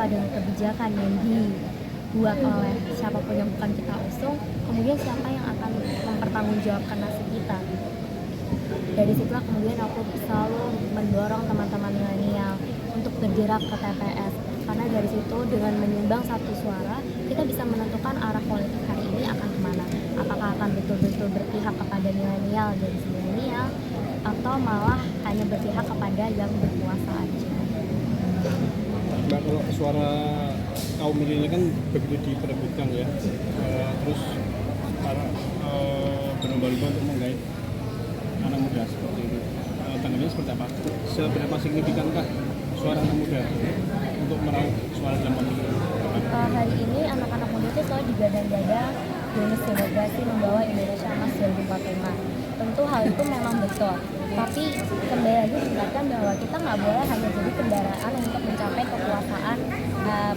dengan kebijakan yang dibuat oleh siapapun yang bukan kita usung, kemudian siapa yang akan mempertanggungjawabkan nasib kita? Dari situlah kemudian aku selalu mendorong teman-teman milenial untuk bergerak ke TPS, karena dari situ dengan menyumbang satu suara kita bisa menentukan arah politik hari ini akan kemana. Apakah akan betul-betul berpihak kepada milenial dan milenial, atau malah hanya berpihak kepada yang berkuasa aja. Mbak, kalau suara kaum milenial kan begitu diperebutkan ya, terus para berlomba-lomba untuk menggait anak muda seperti itu, tanggapannya seperti apa? Seberapa signifikankah suara anak muda untuk meraup suara dalam pemilu? Hari ini anak-anak muda itu selalu digadang-gadang bonus demokrasi membawa Indonesia Emas 2045. Tentu hal itu memang betul, tapi kembali lagi diingatkan bahwa kita nggak boleh hanya jadi kendaraan untuk mencapai kekuasaan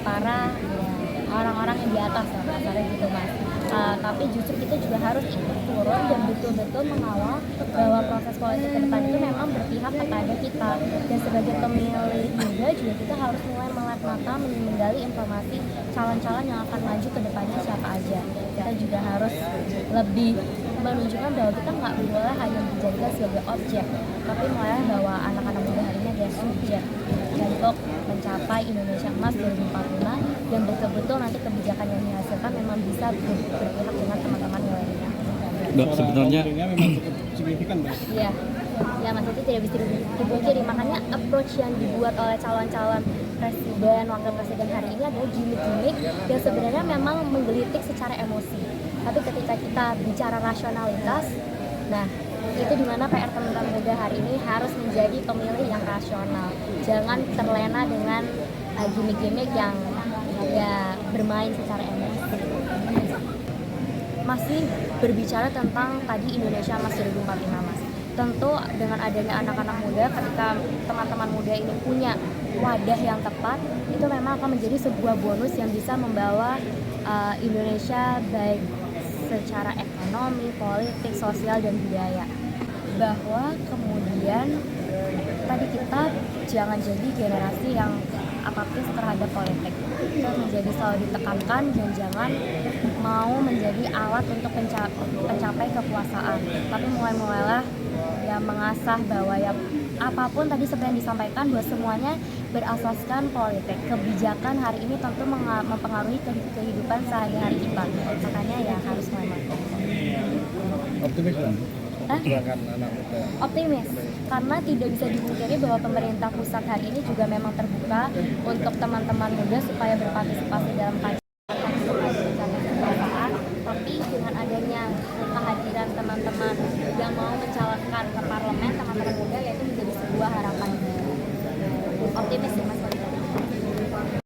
para orang-orang yang di atas, misalnya gitu mas. Tapi justru kita juga harus ikut turun dan betul-betul mengawal bahwa proses politik ke depan itu memang berpihak kepada kita, dan sebagai pemilih muda juga kita harus mulai melek mata menggali informasi calon-calon yang akan maju ke depannya siapa aja. Kita juga harus lebih menunjukkan bahwa kita nggak boleh hanya dijadikan sebagai objek, tapi mulai bahwa anak-anak muda hari ini adalah subjek untuk mencapai Indonesia Emas 2045, yang betul-betul nanti kebijakan yang dihasilkan memang bisa berpihak dengan teman-teman milenial. Mbak, sebenarnya memang cukup signifikan, Mbak. Iya, ya mas, itu tidak bisa dipungkiri. Makanya approach yang dibuat oleh calon-calon presiden, wakil presiden hari ini adalah gimmick-gimmick yang sebenarnya memang menggelitik secara emosi. Tapi ketika kita bicara rasionalitas, nah itu dimana PR teman-teman muda hari ini harus menjadi pemilih yang rasional. Jangan terlena dengan gimmick-gimmick yang ya bermain secara emosi. Masih berbicara tentang tadi Indonesia Emas 2045 mas. Tentu dengan adanya anak-anak muda, ketika teman-teman muda ini punya wadah yang tepat, itu memang akan menjadi sebuah bonus yang bisa membawa Indonesia baik secara ekonomi, politik, sosial, dan budaya. Bahwa kemudian tadi kita jangan jadi generasi yang apatis terhadap politik. Kita menjadi selalu ditekankan dan jangan mau menjadi alat untuk mencapai kekuasaan. Tapi mulailah ya mengasah bahwa ya apapun tadi seperti yang disampaikan, bahwa semuanya berasaskan politik. Kebijakan hari ini tentu mempengaruhi kehidupan sehari-hari kita. Makanya ya harus mulai. Optimis kan? Optimis, karena tidak bisa dipungkiri bahwa pemerintah pusat hari ini juga memang terbuka untuk teman-teman muda supaya berpartisipasi dalam kekuasaan. Tapi dengan adanya kehadiran teman-teman yang mau mencalonkan